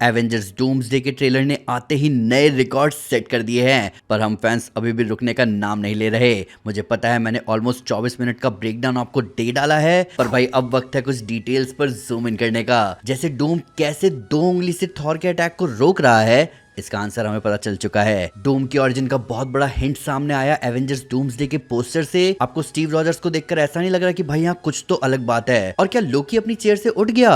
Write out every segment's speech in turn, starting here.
Avengers doomsday के trailer ने आते ही नए रिकॉर्ड सेट कर दिए हैं, पर हम फैंस अभी भी रुकने का नाम नहीं ले रहे। मुझे पता है मैंने ऑलमोस्ट 24 मिनट का ब्रेकडाउन आपको दे डाला है, पर भाई अब वक्त है कुछ डिटेल्स पर जूम इन करने का। जैसे डूम कैसे 2 उंगली से थॉर के अटैक को रोक रहा है, इसका आंसर हमें पता चल चुका है। डूम की ओरिजिन का बहुत बड़ा हिंट सामने आया एवेंजर्स डूम्सडे के पोस्टर से। आपको स्टीव रॉजर्स को देखकर ऐसा नहीं लग रहा कि भाई यहाँ कुछ तो अलग बात है? और क्या लोकी अपनी चेयर से उठ गया?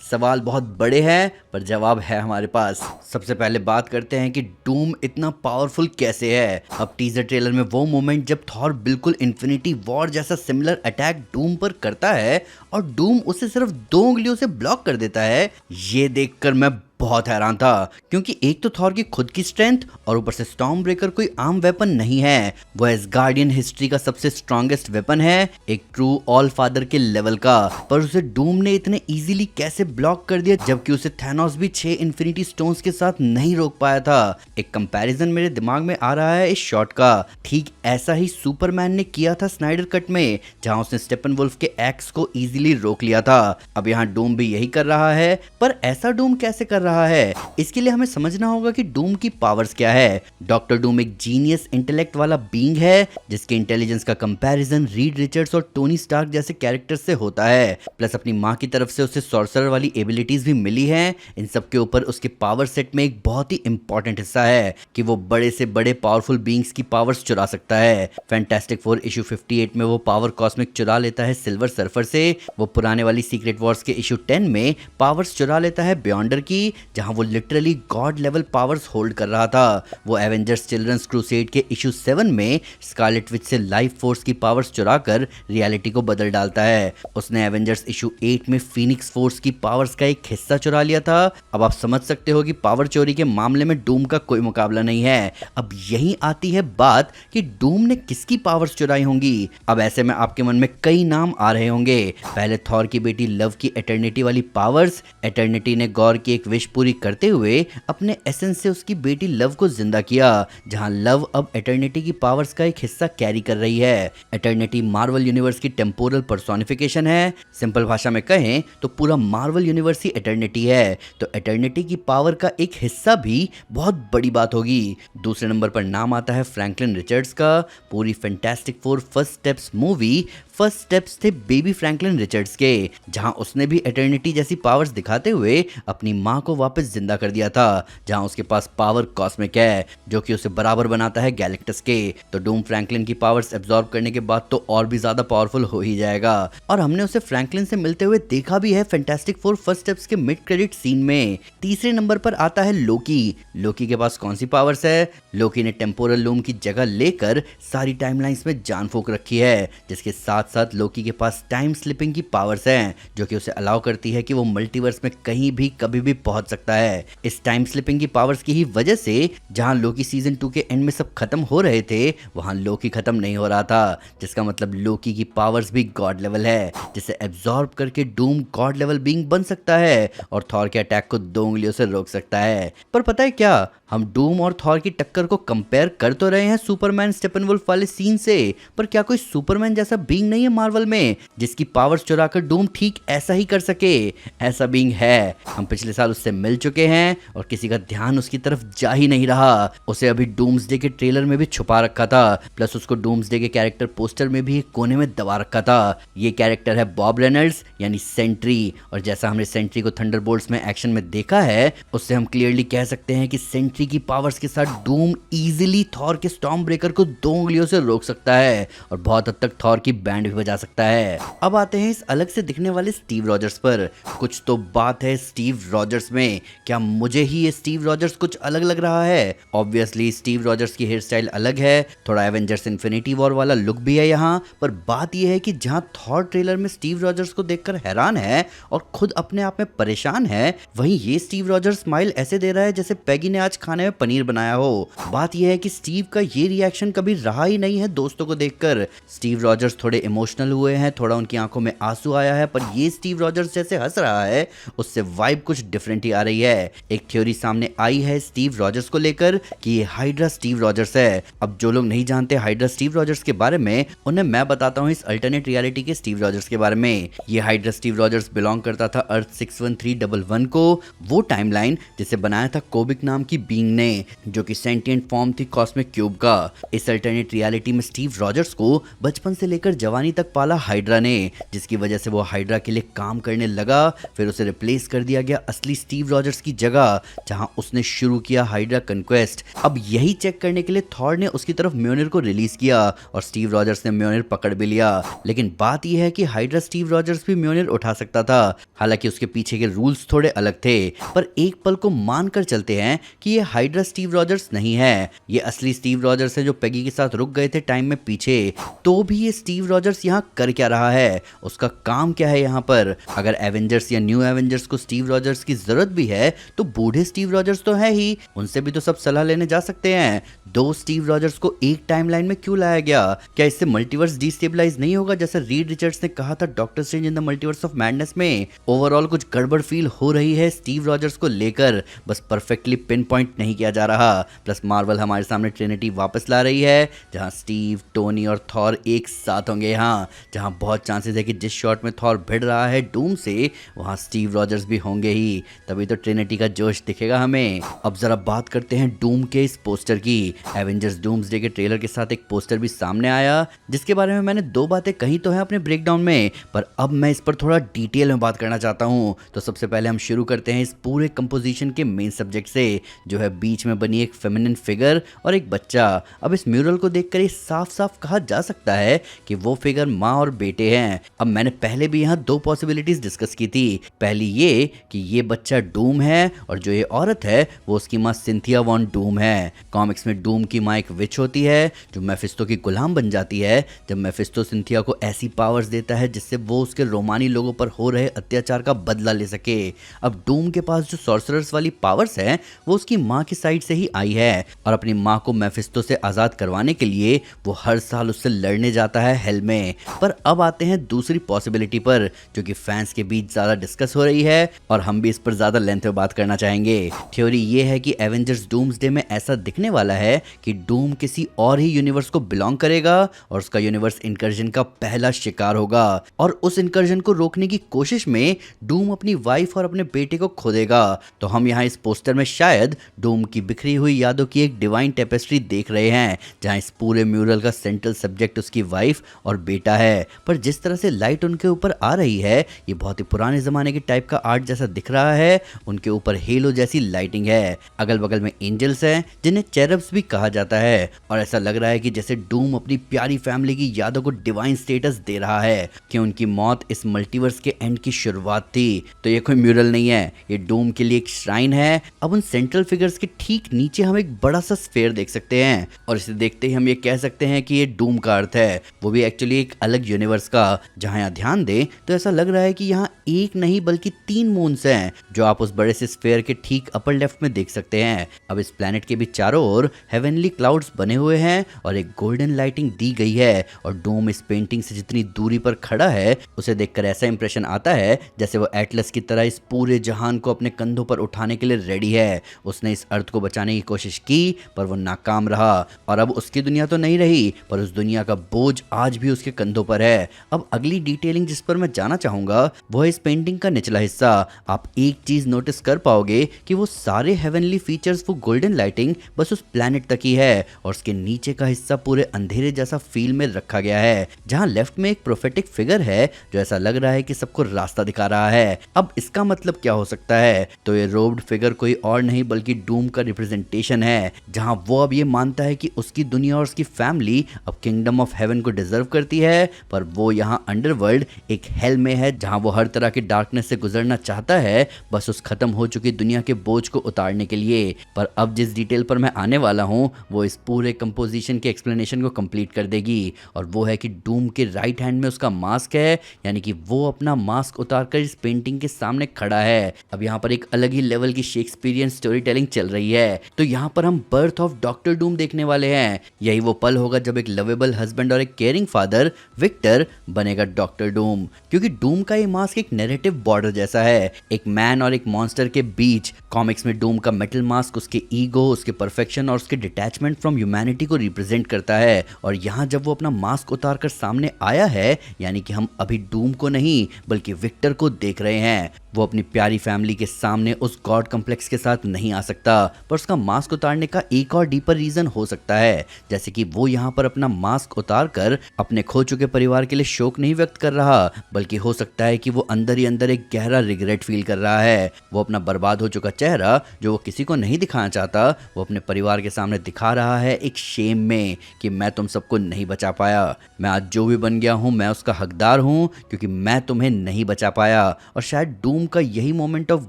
सवाल बहुत बड़े हैं, पर जवाब है हमारे पास। सबसे पहले बात करते हैं कि डूम इतना पावरफुल कैसे है। अब टीजर ट्रेलर में वो मोमेंट जब थॉर बिल्कुल इन्फिनिटी वॉर जैसा सिमिलर अटैक डूम पर करता है और डूम उसे सिर्फ 2 उंगलियों से ब्लॉक कर देता है, ये देखकर मैं बहुत हैरान था। क्योंकि एक तो थॉर की खुद की स्ट्रेंथ और ऊपर से स्टॉर्म ब्रेकर कोई आम वेपन नहीं है, वो एसगार्डियन हिस्ट्री का सबसे स्ट्रॉन्गेस्ट वेपन है, एक ट्रू ऑल फादर के लेवल का। पर उसे डूम ने इतने इजीली कैसे ब्लॉक कर दिया, जबकि उसे थैनोस भी 6 इन्फिनिटी स्टोन्स के साथ नहीं रोक पाया था। एक कंपैरिजन मेरे दिमाग में आ रहा है इस शॉट का। ठीक ऐसा ही सुपरमैन ने किया था स्नाइडर कट में, जहां उसने स्टेपनवुल्फ के एक्स को इजीली रोक लिया था। अब यहाँ डूम भी यही कर रहा है, पर ऐसा डूम कैसे कर रहा है? इसके लिए हमें समझना होगा कि डूम की पावर्स क्या है। डॉक्टर डूम एक जीनियस इंटेलेक्ट वाला बीइंग है, जिसके इंटेलिजेंस का कंपैरिजन रीड रिचर्ड्स और टोनी स्टार्क जैसे कैरेक्टर से होता है। प्लस अपनी माँ की तरफ से उसे सॉर्सरर वाली एबिलिटीज भी मिली हैं। इन सब के ऊपर उसके पावर सेट में एक बहुत ही इंपॉर्टेंट हिस्सा है कि वो बड़े से बड़े पावरफुल बीइंग्स की पावर्स चुरा सकता है। फैंटास्टिक फोर इशू 58 में वो पावर कॉस्मिक चुरा लेता है सिल्वर सर्फर से। वो पुराने वाली सीक्रेट वॉर्स के इशू 10 में पावर्स चुरा लेता है बियॉन्डर की, जहां वो literally God level powers hold कर रहा था। वो एवेंजर्स चिल्ड्रंस क्रूसेड के इशू 7 में स्कारलेट विच से लाइफ फोर्स की पावर्स चुराकर रियलिटी को बदल डालता है। उसने एवेंजर्स इशू 8 में फीनिक्स फोर्स की पावर्स का एक हिस्सा चुरा लिया था। अब आप समझ सकते हो कि पावर चोरी के मामले में डूम का कोई मुकाबला नहीं है। अब यही आती है बात कि डूम ने किसकी पावर्स चुराई होंगी। अब ऐसे में आपके मन में कई नाम आ रहे होंगे। पहले थॉर की बेटी लव की एटर्निटी वाली पावर्स। एटर्निटी ने गॉर की एक विश पूरी करते हुए अपने एसेंस से उसकी बेटी लव को जिंदा किया, जहां लव अब एटर्निटी की पावर्स का एक हिस्सा कैरी कर रही है। एटर्निटी मार्वल यूनिवर्स की टेम्पोरल पर्सोनिफिकेशन है। सिंपल भाषा में कहें तो पूरा मार्वल यूनिवर्स ही एटर्निटी है, तो एटर्निटी की पावर का एक हिस्सा भी बहुत बड़ी बात होगी। दूसरे नंबर पर नाम आता है फ्रैंकलिन रिचर्ड्स का। पूरी fantastic four first steps movie first steps थे बेबी फ्रैंकलिन रिचर्ड्स के, जहां उसने भी एटर्निटी जैसी पावर्स दिखाते हुए अपनी मां को वापस जिंदा कर दिया था, जहां उसके पास पावर कॉस्मिक है, जो कि उसे बराबर बनाता है गैलेक्टस के। तो डूम फ्रैंकलिन की पावर्स एब्जॉर्ब करने के बाद तो और भी ज्यादा पावरफुल हो ही जाएगा। और हमने उसे फ्रैंकलिन से मिलते हुए देखा भी है फैंटास्टिक फोर फर्स्ट स्टेप्स के मिड क्रेडिट सीन में। तीसरे नंबर पर आता है लोकी। लोकी के पास कौन सी पावर्स है? लोकी ने टेम्पोरल लूम की जगह लेकर सारी टाइमलाइंस में जान फूंक रखी है, जिसके साथ साथ लोकी के पास टाइम स्लिपिंग की पावर्स हैं, जो कि उसे अलाउ करती है कि वो मल्टीवर्स में कहीं भी कभी भी पहुंच सकता है। इस टाइम स्लिपिंग की पावर्स की ही वजह से जहां लोकी सीजन 2 के एंड में सब खत्म हो रहे थे, वहां लोकी खत्म नहीं हो रहा था, जिसका मतलब लोकी की पावर्स भी गॉड लेवल है, जिसे एब्जॉर्ब करके डूम गॉड लेवल बीइंग बन सकता है और थॉर के अटैक को 2 उंगलियों से रोक सकता है। पर पता है क्या, हम डूम और थॉर की टक्कर को कंपेयर कर तो रहे हैं सुपरमैन स्टेपनवुल्फ वाले सीन से, पर क्या कोई सुपरमैन जैसा बीइंग नहीं है मार्वल में जिसकी पावर्स चुराकर डूम ठीक ऐसा ही कर सके? ऐसा बीइंग है, हम पिछले साल उससे मिल चुके हैं और किसी का ध्यान उसकी तरफ जा ही नहीं रहा। उसे अभी डूम्सडे के ट्रेलर में भी छुपा रखा था, प्लस उसको डूम्सडे के कैरेक्टर पोस्टर में भी एक कोने में दबा रखा था। ये कैरेक्टर है बॉब रेनल्ड्स यानी सेंट्री, और जैसा हमने सेंट्री को थंडरबोल्ट्स में एक्शन में देखा है, उससे हम क्लियरली कह सकते हैं कि सेंट्री की पावर्स के साथ डूम इजीली थॉर के स्टॉर्म ब्रेकर को 2 उंगलियों से रोक सकता है और बहुत हद तक थॉर की बैंड भी बजा सकता है। अब आते हैं इस अलग से दिखने वाले स्टीव रॉजर्स पर। कुछ तो बात है स्टीव रॉजर्स में। क्या मुझे ही ये स्टीव रॉजर्स कुछ अलग लग रहा है? ऑब्वियसली स्टीव रॉजर्स की हेयर स्टाइल अलग है, थोड़ा एवेंजर्स इन्फिनिटी वॉर वाला लुक भी है यहाँ। पर बात यह है कि जहां थॉर ट्रेलर में स्टीव रॉजर्स को देखकर हैरान है और खुद अपने आप में परेशान है, वहीं ये स्टीव रॉजर्स स्माइल ऐसे दे रहा है जैसे पैगी ने आज खाने में पनीर बनाया हो। बात यह है कि स्टीव का ये रिएक्शन कभी रहा ही नहीं है दोस्तों को देखकर। स्टीव रॉजर्स थोड़े इमोशनल हुए हैं, थोड़ा उनकी आंखों में आंसू आया है, पर ये स्टीव रॉजर्स जैसे हंस रहा है उससे वाइब कुछ डिफरेंट ही आ रही है। एक थ्योरी सामने आई है स्टीव रॉजर्स को लेकर कि ये हाइड्रा स्टीव रॉजर्स है। अब जो लोग नहीं जानते हाइड्रा स्टीव रॉजर्स के बारे में, उन्हें मैं बताता हूँ इस अल्टरनेट रियलिटी के स्टीव रॉजर्स के बारे में। ये हाइड्रा स्टीव रॉजर्स बिलोंग करता था अर्थ 61311 को, वो टाइमलाइन जिसे बनाया था कोबिक नाम की बीइंग ने, जो कि सेंटिएंट फॉर्म थी कॉस्मिक क्यूब का। इस अल्टरनेट रियलिटी में स्टीव रॉजर्स को बचपन से लेकर जवानी तक पाला हाइड्रा ने, जिसकी वजह से वो हाइड्रा के लिए काम करने लगा। फिर उसे रिप्लेस कर दिया गया असली स्टीव रॉजर्स की जगह, जहां उसने शुरू किया हाइड्रा कन्क्वेस्ट। अब यही चेक करने के लिए थॉर ने उसकी तरफ म्योनिर को रिलीज किया और स्टीव रॉजर्स ने म्योनिर पकड़ भी लिया। लेकिन बात यह है कि हाइड्रा स्टीव रॉजर्स भी म्योनिर उठा सकता था, हालांकि उसके पीछे के रूल्स थोड़े अलग थे। पर एक पल को मानकर चलते हैं कि ये हाइड्रा स्टीव रॉजर्स नहीं है, ये असली स्टीव रॉजर्स है जो पेगी के साथ रुक गए थे टाइम में पीछे। तो भी ये स्टीव रॉजर्स यहाँ कर क्या रहा है, उसका काम क्या है यहाँ पर? अगर एवेंजर्स या न्यू एवेंजर्स को स्टीव रॉजर्स की जरूरत भी है तो बूढ़े स्टीव रॉजर्स तो है ही, उनसे भी तो सब सलाह लेने जा सकते हैं। दो स्टीव रॉजर्स को एक टाइमलाइन में क्यों लाया गया? क्या इससे मल्टीवर्स डिस्टेबलाइज नहीं होगा जैसा रीड रिचर्ड्स ने कहा था doctor strange in the multiverse of madness में? ओवरऑल कुछ गड़बड़ फील हो रही है स्टीव रॉजर्स को लेकर, बस परफेक्टली पिन पॉइंट नहीं किया जा रहा। प्लस मार्वल हमारे सामने ट्रिनिटी वापस ला रही है, जहां स्टीव, टोनी और थॉर एक साथ होंगे यहाँ, जहां बहुत चांसेस है कि जिस शॉट में थॉर भिड़ रहा है डूम से, वहां स्टीव रॉजर्स भी होंगे ही, तभी तो ट्रिनिटी का जोश दिखेगा हमें। अब जरा बात करते हैं डूम के इस पोस्टर की। एवेंजर्स डूम्सडे के ट्रेलर के साथ एक पोस्टर भी सामने आया, जिसके बारे में मैंने दो बातें कही तो है अपने ब्रेकडाउन में, पर अब मैं इस पर थोड़ा डिटेल में बात करना चाहता हूँ। तो सबसे पहले हम शुरू करते हैं इस पूरे कंपोजिशन के मेन सब्जेक्ट से, जो है बीच में बनी एक फेमिनिन फिगर और एक बच्चा। अब इस म्यूरल को देखकर ये साफ साफ कहा जा सकता है कि वो फिगर माँ और बेटे हैं। अब मैंने पहले भी यहाँ दो पॉसिबिलिटीज डिस्कस की थी। पहली ये कि ये बच्चा डूम है और जो ये औरत है वो उसकी माँ सिंथिया वॉन डूम है। कॉमिक्स में डूम की माँ एक विच होती है जो मेफिस्टो की गुलाम बन जाती है, जब मेफिस्टो सिंथिया को ऐसी पावर्स देता है जिससे वो उसके रोमानी लोगों पर हो रहे अत्याचार का बदला ले सके। अब डूम के पास जो सॉर्सरर्स वाली पावर्स हैं वो उसकी माँ की साइड से ही आई है, और अपनी माँ को मेफिस्टो से आजाद करवाने के लिए वो हर साल उससे लड़ने जाता है हेल में। पर अब आते हैं दूसरी पॉसिबिलिटी पर, जो कि फैंस के बीच ज्यादा डिस्कस हो रही है और हम भी इस पर ज्यादा लेंथ में बात करना चाहेंगे। थ्योरी ये है कि एवेंजर्स डूम्सडे में ऐसा दिखने वाला है कि डूम किसी और ही यूनिवर्स को बिलोंग करेगा और उसका यूनिवर्स इनकर्जन का पहला शिकार होगा, और उस इनकर्जन को रोकने की कोशिश में डूम अपनी वाइफ और अपने बेटे को खो देगा। तो हम यहाँ इस पोस्टर में शायद डूम की बिखरी हुई यादों की एक डिवाइन टेपेस्ट्री देख रहे हैं, जहाँ इस पूरे म्यूरल का सेंट्रल सब्जेक्ट उसकी वाइफ और बेटा है। पर जिस तरह से लाइट उनके ऊपर आ रही है ये बहुत ही पुराने जमाने के टाइप का आर्ट जैसा दिख रहा है। उनके ऊपर हेलो जैसी लाइटिंग है, अगल बगल में एंजल्स हैं जिन्हें चेरब्स भी कहा जाता है, और ऐसा लग रहा है कि जैसे डूम अपनी प्यारी फैमिली की यादों को डिवाइन स्टेटस दे रहा है कि उनकी मौत इस मल्टीवर्स के एंड की शुरुआत थी। तो ये कोई म्यूरल नहीं है, ये डूम के लिए एक श्राइन है। अब उन सेंट्रल फिगर्स के ठीक नीचे हम एक बड़ा सा स्फेयर देख सकते हैं, और इसे देखते ही हम ये कह सकते हैं कि ये डूम का अर्थ है, वो भी एक्चुअली एक अलग यूनिवर्स का। जहां यहाँ ध्यान दें तो ऐसा लग रहा है कि यहाँ एक नहीं बल्कि 3 मून्स हैं, जो आप उस बड़े से स्फेयर के ठीक अपर लेफ्ट में देख सकते हैं। अब इस प्लेनेट के भी चारों ओर हेवनली क्लाउड्स बने हुए हैं और एक गोल्डन लाइटिंग दी गई है, और डूम इस पेंटिंग से जितनी दूरी पर खड़ा है उसे देखकर ऐसा इंप्रेशन आता है जैसे वो एटलस की तरह इस पूरे जहान को अपने कंधों पर उठाने के लिए रेडी है। उसने इस अर्थ को बचाने की कोशिश की पर वो नाकाम रहा, और अब उसकी दुनिया तो नहीं रही पर उस दुनिया का बोझ आज भी उसके कंधों पर है। अब अगली डिटेलिंग जिस पर मैं जाना चाहूंगा वो है इस पेंटिंग का निचला हिस्सा। आप एक चीज नोटिस कर पाओगे कि वो सारे हेवनली फीचर्स, वो गोल्डन लाइटिंग बस उस प्लैनेट तक ही है, और उसके नीचे का हिस्सा पूरे अंधेरे जैसा फील में रखा गया है, जहां लेफ्ट में एक प्रोफेटिक फिगर है जो ऐसा लग रहा है कि सबको रास्ता दिखा रहा है। अब इसका मतलब क्या हो सकता है? तो ये रोब्ड फिगर कोई और नहीं बल्कि डूम का रिप्रेजेंटेशन है, जहां वो अब ये मानता है कि उसकी दुनिया और उसकी फैमिली अब किंगडम ऑफ हेवन को डिजर्व करती है, पर वो यहाँ अंडरवर्ल्ड एक हेल में है जहां वो हर तरह के डार्कनेस से गुजरना चाहता है, बस उस खत्म हो चुकी दुनिया के बोझ को उतारने के लिए। पर अब जिस डिटेल पर मैं आने वाला हूँ वो इस पूरे कंपोजिशन के एक्सप्लेनेशन को कंप्लीट कर देगी, और वो है कि डूम के राइट हैंड में उसका मास्क है, यानी कि वो अपना मास्क उतारकर इस पेंटिंग के सामने खड़ा है। अब यहाँ पर एक अलग ही लेवल की शेक्सपियरियन स्टोरी टेलिंग चल रही है। तो यहाँ पर हम बर्थ ऑफ डॉक्टर डूम देखने वाले हैं। यही वो पल होगा जब एक लवेबल हस्बैंड और एक केयरिंग फादर विक्टर बनेगा डॉक्टर डूम, क्योंकि डूम का ये मास्क एक नैरेटिव बॉर्डर जैसा है, एक मैन और एक मॉन्स्टर के बीच। कॉमिक्स में डूम का मेटल मास्क उसके ईगो, उसके परफेक्शन और उसके डिटैचमेंट फ्रॉम ह्यूमैनिटी को रिप्रेजेंट करता है। और यहाँ जब वो अपना मास्क उतार कर सामने आया है, यानी कि हम अभी डूम को नहीं बल्कि विक्टर को देख रहे हैं। वो अपनी प्यारी फैमिली के सामने उस गॉड कॉम्प्लेक्स के साथ नहीं आ सकता, पर उसका मास्क उतारने का एक और डीपर रीजन हो सकता है, जैसे कि वो यहाँ पर अपना मास्क उतार कर अपने खो चुके परिवार के लिए शोक नहीं व्यक्त कर रहा, बल्कि हो सकता है कि वो अंदर ही अंदर एक गहरा रिग्रेट फील कर रहा है। वो अपना बर्बाद हो चुका चेहरा जो वो किसी को नहीं दिखाना चाहता, वो अपने परिवार के सामने दिखा रहा है एक शेम में कि मैं तुम सबको नहीं बचा पाया। मैं आज जो भी बन गया हूँ मैं उसका हकदार हूँ, क्योंकि मैं तुम्हें नहीं बचा पाया। और शायद डूम का यही मोमेंट ऑफ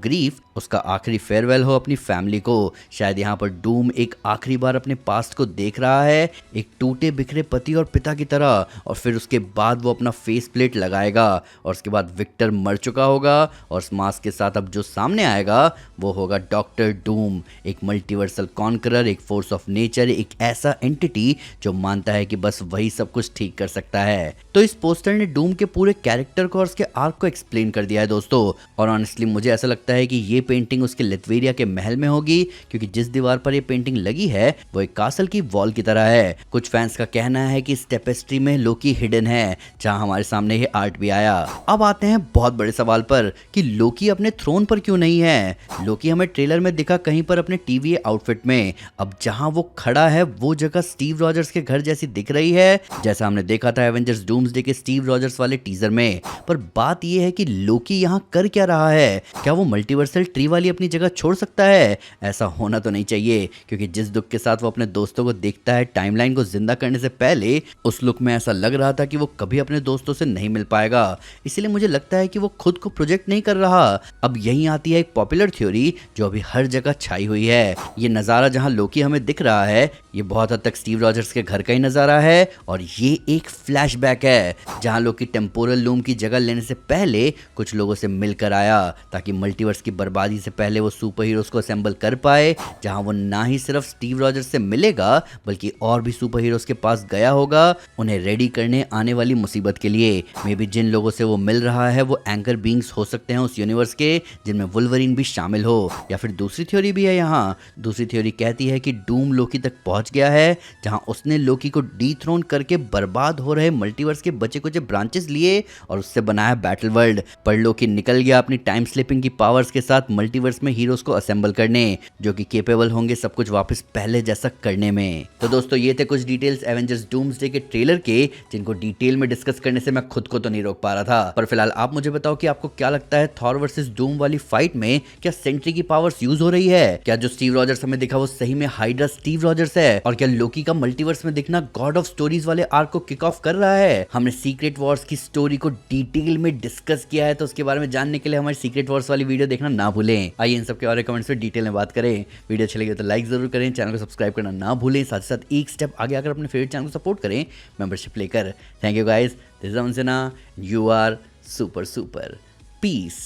ग्रीफ उसका आखिरी फेयरवेल हो अपनी फैमिली को। शायद यहाँ पर डूम एक आखिरी बार अपने पास्ट को देख रहा है, एक टूटे बिखरे पति और पिता की तरह, और फिर उसके बाद वो अपना फेस प्लेट लगाएगा और उसके बाद विक्टर मर चुका होगा और उस मास्क के साथ अब जो सामने आएगा वो होगा डॉक्टर डूम, एक मल्टीवर्सल कॉन्करर, एक फोर्स ऑफ नेचर, एक ऐसा एंटिटी जो मानता है कि बस वही सब कुछ ठीक कर सकता है। तो इस पोस्टर ने डूम के पूरे कैरेक्टर को और उसके आर्क को एक्सप्लेन कर दिया है दोस्तों। और ऑनेस्टली मुझे ऐसा लगता है कि ये पेंटिंग उसके लिथवेरिया के महल में होगी, क्योंकि जिस दीवार पर ये पेंटिंग लगी है वो एक कासल की वॉल की तरह है। कुछ फैंस का कहना है कि इस टेपेस्ट्री में लोकी हिडन है, जहां हमारे सामने ये आर्ट भी आया। अब आते हैं बहुत बड़े सवाल पर कि लोकी अपने थ्रोन पर क्यों नहीं है। लोकी हमें ट्रेलर में दिखा कहीं पर अपने टीवीए आउटफिट में, अब जहां वो खड़ा है वो जगह स्टीव रॉजर्स के घर जैसी दिख रही है, जैसा हमने देखा था एवेंजर्स डूम्सडे के स्टीव रॉजर्स वाले टीजर में। पर बात ये है कि लोकी यहाँ कर क्या रहा है? क्या वो मल्टीवर्सल ट्री वाली अपनी जगह छोड़ सकता है? ऐसा होना तो नहीं चाहिए, क्योंकि जिस दुख के साथ वो अपने दोस्तों को देखता है टाइमलाइन को जिंदा करने से पहले, उस लुक में ऐसा लग रहा था कि वो कभी अपने दोस्तों से नहीं मिल पाएगा। इसलिए मुझे लगता है कि वो खुद को प्रोजेक्ट नहीं कर रहा। अब यहीं आती है एक पॉपुलर थ्योरी जो अभी हर जगह छाई हुई है। ये नज़ारा जहां लोकी हमें दिख रहा है ये बहुत हद तक स्टीव रॉजर्स के घर का ही नज़ारा है, और ये एक फ्लैशबैक है जहां लोकी टेम्पोरल लूम की जगह लेने से पहले कुछ लोगों से मिलकर आया, ताकि मल्टीवर्स की बर्बादी से पहले वो सुपर हीरोज को असेंबल कर पाए, जहां वो ना ही सिर्फ स्टीव रॉजर्स से मिलेगा बल्कि और भी सुपर हीरोज के पास गया होगा उन्हें रेडी करने आने वाली मुसीबत के लिए। मे बी जिन लोगों से वो मिल रहा है वो एंकर बीइंग्स हो सकते हैं उस यूनिवर्स के, जिनमें वुल्वरीन भी शामिल हो। या फिर दूसरी थ्योरी भी है यहाँ। दूसरी थ्योरी कहती है कि डूम लोकी तक पहुंच गया है, जहां उसने लोकी को डीथ्रोन करके बर्बाद हो रहे मल्टीवर्स के बचे कुछ ब्रांचेस लिए और उससे बनाया बैटल वर्ल्ड। पर लोकी निकल गया अपनी टाइम स्लिपिंग की पावर्स के साथ मल्टीवर्स में हीरोज को असेंबल करने, जो कि केपेबल होंगे सब कुछ वापस पहले जैसा करने में। तो दोस्तों ये थे कुछ डिटेल्स एवेंजर्स डूम्सडे के ट्रेलर के, जिनको डिटेल में डिस्कस करने से मैं खुद को तो नहीं रोक पा रहा था। पर फिलहाल आप मुझे बताओ कि आपको क्या लगता है, थॉर वर्सेस डूम वाली फाइट में क्या सेंट्री की पावर्स यूज हो रही है? क्या जो स्टीव रॉजर्स हमें दिखा वो सही में हाइड्रा स्टीव रॉजर्स है? और क्या लोकी का मल्टीवर्स में दिखना गॉड ऑफ स्टोरीज वाले आर्क को किक ऑफ कर रहा है? हमने सीक्रेट वॉर्स की स्टोरी को डिटेल में डिस्कस किया है, तो उसके बारे में जानने के लिए हमारी सीक्रेट वॉर्स वाली वीडियो देखना ना भूलें। आइए इन सबके और कमेंट्स में डिटेल में बात करें। वीडियो अच्छी लगी तो लाइक जरूर करें, चैनल को सब्सक्राइब करना ना भूलें, साथ ही साथ एक स्टेप आगे आकर अपने फेवरेट चैनल को सपोर्ट करें मेंबरशिप लेकर। Thank you guys, this is Anjana, you are super super, piece.